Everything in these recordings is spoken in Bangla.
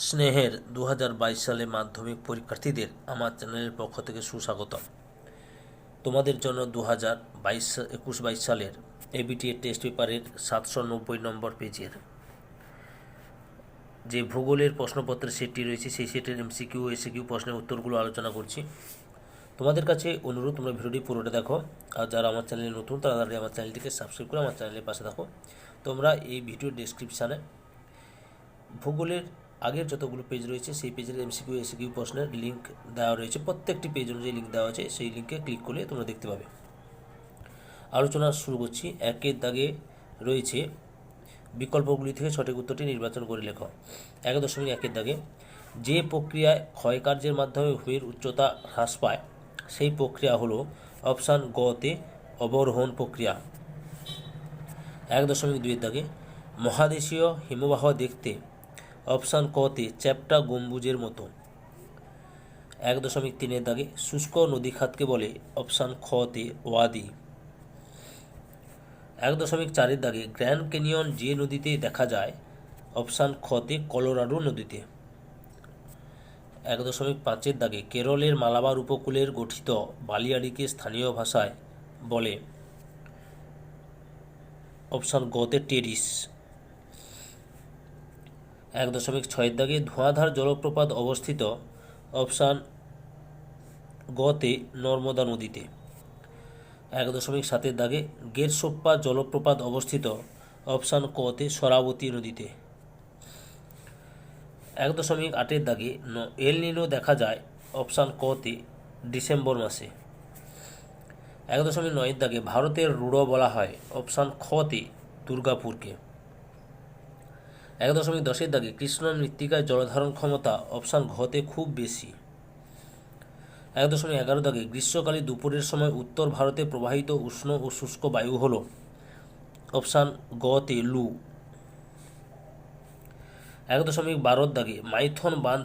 স্নেহের 2022 সালে মাধ্যমিক পরীক্ষার্থীদের আমার চ্যানেলের পক্ষ থেকে সুস্বাগতম। তোমাদের জন্য 2021-22 সালের এবিটিএ টেস্ট পেপারের 790 নম্বর পেজের যে ভূগোলের প্রশ্নপত্রের সেটটি রয়েছে সেই সেটের এমসিকিউ এসিকিউ প্রশ্নের উত্তরগুলো আলোচনা করছি। তোমাদের কাছে অনুরোধ, তোমরা ভিডিওটি পুরোটা দেখো, আর যারা আমার চ্যানেলে নতুন তারা আমার চ্যানেলটিকে সাবস্ক্রাইব করে আমার চ্যানেলের পাশে থাকো। তোমরা এই ভিডিওর ডেসক্রিপশানে ভূগোলের আগের যতগুলো পেজ রয়েছে সেই পেজের এমসিকিউ এসিকিউ প্রশ্নের লিঙ্ক দেওয়া রয়েছে, প্রত্যেকটি পেজ অনুযায়ী লিঙ্ক দেওয়া আছে, সেই লিঙ্কে ক্লিক করলে তোমরা দেখতে পাবে। আলোচনা শুরু করছি। একের দাগে রয়েছে বিকল্পগুলি থেকে সঠিক উত্তরটি নির্বাচন করে লেখো। 1.1 দাগে যে প্রক্রিয়ায় ক্ষয়কার্যের মাধ্যমে ভূমির উচ্চতা হ্রাস পায় সেই প্রক্রিয়া হলো অপশান গতে অবরোহণ প্রক্রিয়া। 1.2 দাগে মহাদেশীয় হিমবাহ দেখতে অপশান কতে চ্যাপ্টা গম্বুজের মতো। 1.3 দাগে শুষ্ক নদী খাতকে বলে অপশান খতে ওয়াদি। 1.4 দাগে গ্র্যান্ড ক্যানিয়ন যে নদীতে দেখা যায় অপশান খতে কলোরাডো নদীতে। 1.5 দাগে কেরলের মালাবার উপকূলের গঠিত বালিয়াড়িকে স্থানীয় ভাষায় বলে অপশান গতে টেরিস। 1.6 দাগে ধোঁয়াধার জলপ্রপাত অবস্থিত অপশান গতে নর্মদা নদীতে। 1.7 দাগে গেরসোপ্পা জলপ্রপাত অবস্থিত অপশান কতে শরাবতী নদীতে। 1.8 দাগে এল নিনো দেখা যায় অপশান কতে ডিসেম্বর মাসে। 1.9 দাগে ভারতের রুড়ো বলা হয় অপশান খতে দুর্গাপুরকে। 1.10 দাগে কৃষ্ণ মৃত্তিকায় জলধারণ ক্ষমতা অপশান ঘতে খুব বেশি। 1.11 দাগে গ্রীষ্মকালে দুপুরের সময় উত্তর ভারতে প্রবাহিত উষ্ণ ও শুষ্ক বায়ু হল অপশান গতে লু। 1.12 দাগে মাইথন বাঁধ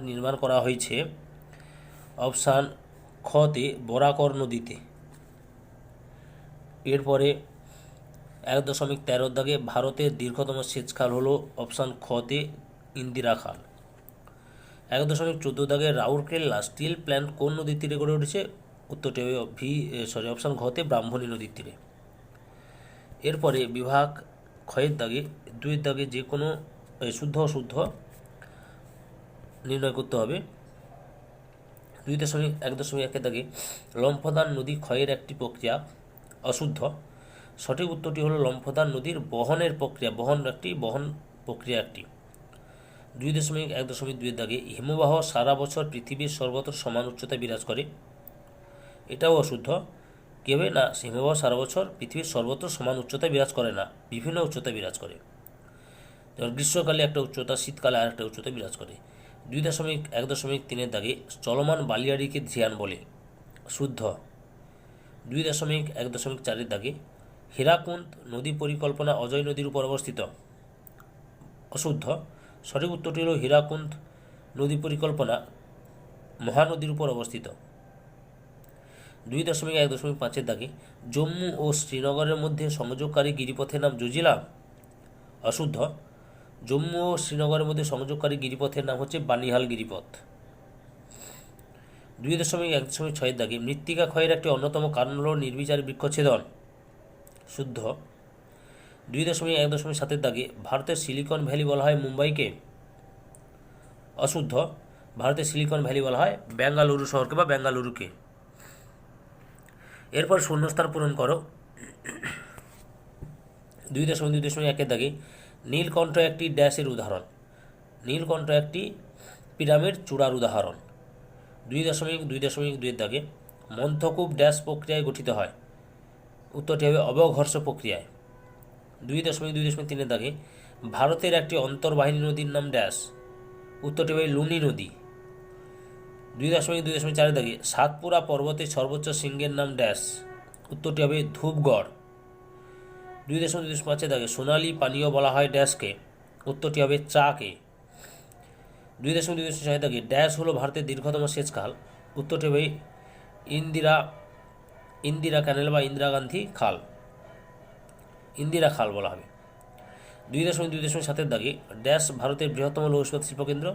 নির্মাণ করা হয়েছে অপশান খতে বরাকর নদীতে। এরপরে 1.13 দাগে ভারতের দীর্ঘতম সেচ খাল হল অপশান খতে ইন্দিরা খাল। 1.14 দাগে রাউরকেল্লা স্টিল প্ল্যান্ট কোন নদীর তীরে গড়ে উঠেছে? উত্তরটি হবে অপশান ঘতে ব্রাহ্মণী নদীর তীরে। এরপরে বিভাগ ক্ষয়ের দাগে 2 দাগে যে কোনো শুদ্ধ অশুদ্ধ নির্ণয় করতে হবে। 1.1 দাগে লম্ফদান নদী ক্ষয়ের একটি প্রক্রিয়া অশুদ্ধ। সঠিক উত্তরটি হলো লম্ফদান নদীর বহন প্রক্রিয়া একটি। 2.1.2 দাগে হিমবাহ সারা বছর পৃথিবীর সর্বত্র সমান উচ্চতায় বিরাজ করে। এটাও অশুদ্ধ। কি হবে না, হিমবাহ সারা বছর পৃথিবীর সর্বত্র সমান উচ্চতায় বিরাজ করে না, বিভিন্ন উচ্চতায় বিরাজ করে। যেমন গ্রীষ্মকালে একটা উচ্চতা, শীতকালে আর একটা উচ্চতায় বিরাজ করে। 2.1.3 দাগে চলমান বালিয়াড়িকে ধ্যান বলে, শুদ্ধ। 2.1.4 দাগে হীরাকুন্দ নদী পরিকল্পনা অজয় নদীর উপর অবস্থিত, অশুদ্ধ। সঠিক উত্তরটি হল হীরাকুন্দ নদী পরিকল্পনা মহানদীর উপর অবস্থিত। 2.1.5 দাগে জম্মু ও শ্রীনগরের মধ্যে সংযোগকারী গিরিপথের নাম জজিলা, অশুদ্ধ। জম্মু ও শ্রীনগরের মধ্যে সংযোগকারী গিরিপথের নাম হচ্ছে বানিহাল গিরিপথ। 2.1.6 দাগে মৃত্তিকা ক্ষয়ের একটি অন্যতম কারণ হল নির্বিচারী বৃক্ষছেদন, শুদ্ধ। 2.1.7 দাগে ভারতের সিলিকন ভ্যালি বলা হয় মুম্বাইকে, অশুদ্ধ। ভারতের সিলিকন ভ্যালি বলা হয় বেঙ্গালুরু শহরকে বা বেঙ্গালুরুকে। এরপর শূন্যস্থান পূরণ করো। 2.2.1 দাগে নীলকণ্ঠ একটি ড্যাশের উদাহরণ। নীলকণ্ঠ একটি পিরামিড চূড়ার উদাহরণ। 2.2.2 দাগে মন্থকূপ ড্যাশ প্রক্রিয়ায় গঠিত হয়। উত্তরটি হবে অবঘর্ষ প্রক্রিয়ায়। 2.2.3 দাগে ভারতের একটি অন্তর্বাহিনী নদীর নাম ড্যাশ। উত্তরটি হবে লুনি নদী। 2.2.4 দাগে সাতপুরা পর্বতের সর্বোচ্চ শৃঙ্গের নাম ড্যাশ। উত্তরটি হবে ধূপগড়। 2.2.5 দাগে সোনালী পানীয় বলা হয় ড্যাশকে। উত্তরটি হবে চাকে। 2.2.6 দাগে ড্যাশ হলো ভারতের দীর্ঘতম সেচ খাল। উত্তরটি হবে ইন্দিরা ক্যানেল বা ইন্দিরা গান্ধী খাল, ইন্দিরা খাল বলা হবে। 2.2.7 দাগে ড্যাশ ভারতের বৃহত্তম লৌহ ইস্পাত শিল্পকেন্দ্র,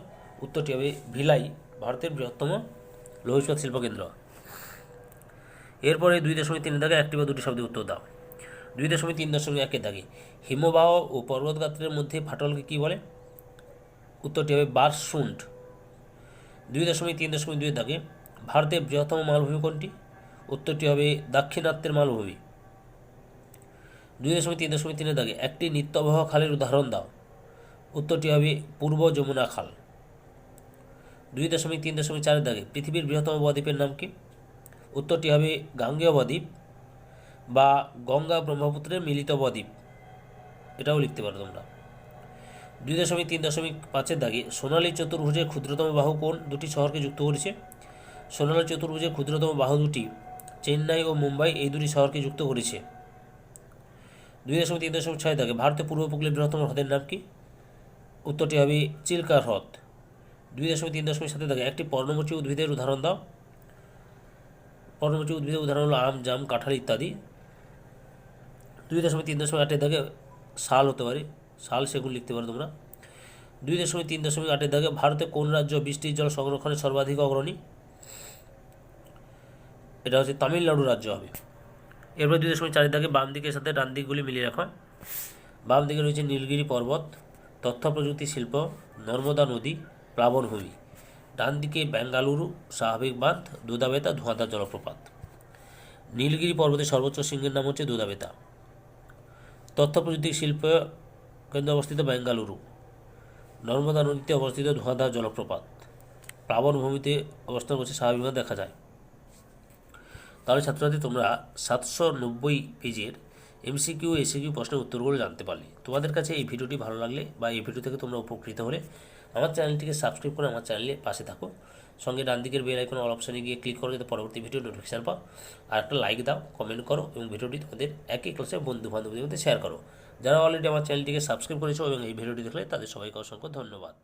উত্তরটি হবে ভিলাই ভারতের বৃহত্তম লৌহ ইস্পাত শিল্পকেন্দ্র। এরপরে 2.3 দাগে একটি বা দুটি শব্দের উত্তর দাও। 2.3.1 দাগে হিমবাহ ও পর্বতগাত্রের মধ্যে ফাটলকে কী বলে? উত্তরটি হবে বারশুন্ড। 2.3.2 দাগে ভারতের বৃহত্তম মালভূমি কোনটি? উত্তরটি হবে দাক্ষিণাত্যের মালভূমি। 2.3.3 দাগে একটি নিত্যবহ খালের উদাহরণ দাও। উত্তরটি হবে পূর্ব যমুনা খাল। 2.3.4 দাগে পৃথিবীর বৃহত্তম বদ্বীপের নাম কি? উত্তরটি হবে গাঙ্গেয় বদ্বীপ বা গঙ্গা ব্রহ্মপুত্রের মিলিত বদ্বীপ, এটাও লিখতে পারো তোমরা। 2.3.5 দাগে সোনালী চতুর্ভুজের ক্ষুদ্রতম বাহু কোন দুটি শহরকে যুক্ত করেছে? সোনালী চতুর্ভুজের ক্ষুদ্রতম বাহু দুটি চেন্নাই ও মুম্বাই এই দুটি শহরকে যুক্ত করেছে। 2.3.6 দাগে ভারতের পূর্ব উপকূলের বৃহত্তম হ্রদের নাম কি? উত্তরটি হবে চিল্কা হ্রদ। 2.3.7 দাগে একটি পর্ণমোচী উদ্ভিদের উদাহরণ দাও। পর্ণমোচী উদ্ভিদের উদাহরণ হলো আম, জাম, কাঁঠাল ইত্যাদি। 2.3.8 দাগে শাল হতে পারে, শাল সেগুন লিখতে পারো তোমরা। 2.3.8 দাগে ভারতে কোন রাজ্য বৃষ্টির জল সংরক্ষণে সর্বাধিক অগ্রণী? এটা হচ্ছে তামিলনাড়ু রাজ্য হবে। এরপর 2.4 দাগে বাম দিকের সাথে ডান দিকগুলি মিলিয়ে রাখো। বাম দিকে রয়েছে নীলগিরি পর্বত, তথ্য প্রযুক্তি শিল্প, নর্মদা নদী, প্লাবনভূমি। ডান দিকে বেঙ্গালুরু স্বাভাবিক বাঁধ, দুধাবেতা ধোঁয়াধার জলপ্রপাত। নীলগিরি পর্বতের সর্বোচ্চ শৃঙ্গের নাম হচ্ছে দুধাবেতা। তথ্য প্রযুক্তি শিল্প কেন্দ্রে অবস্থিত বেঙ্গালুরু। নর্মদা নদীতে অবস্থিত ধোঁয়াধার জলপ্রপাত। প্লাবনভূমিতে অবস্থান করছে স্বাভাবিক বাঁধ দেখা যায়। তাহলে ছাত্রছাত্রী তোমরা 790 পেজের এমসিকিউ এসিকিউ প্রশ্নের উত্তরগুলো জানতে পারলে। তোমাদের কাছে এই ভিডিওটি ভালো লাগলে বা এই ভিডিও থেকে তোমরা উপকৃত হলে আমার চ্যানেলটিকে সাবস্ক্রাইব করে আমার চ্যানেলের পাশে থাকো। সঙ্গে ডান দিকের বেল আইকন অল অপশানে গিয়ে ক্লিক করো যাতে পরবর্তী ভিডিও নোটিফিকেশান পাও। আর একটা লাইক দাও, কমেন্ট করো এবং ভিডিওটি তোমাদের একই ক্লাসে বন্ধু বান্ধবদের মধ্যে শেয়ার করো। যারা অলরেডি আমার চ্যানেলটিকে সাবস্ক্রাইব করেছো এবং এই ভিডিওটি দেখলে তাদের সবাইকে অসংখ্য ধন্যবাদ।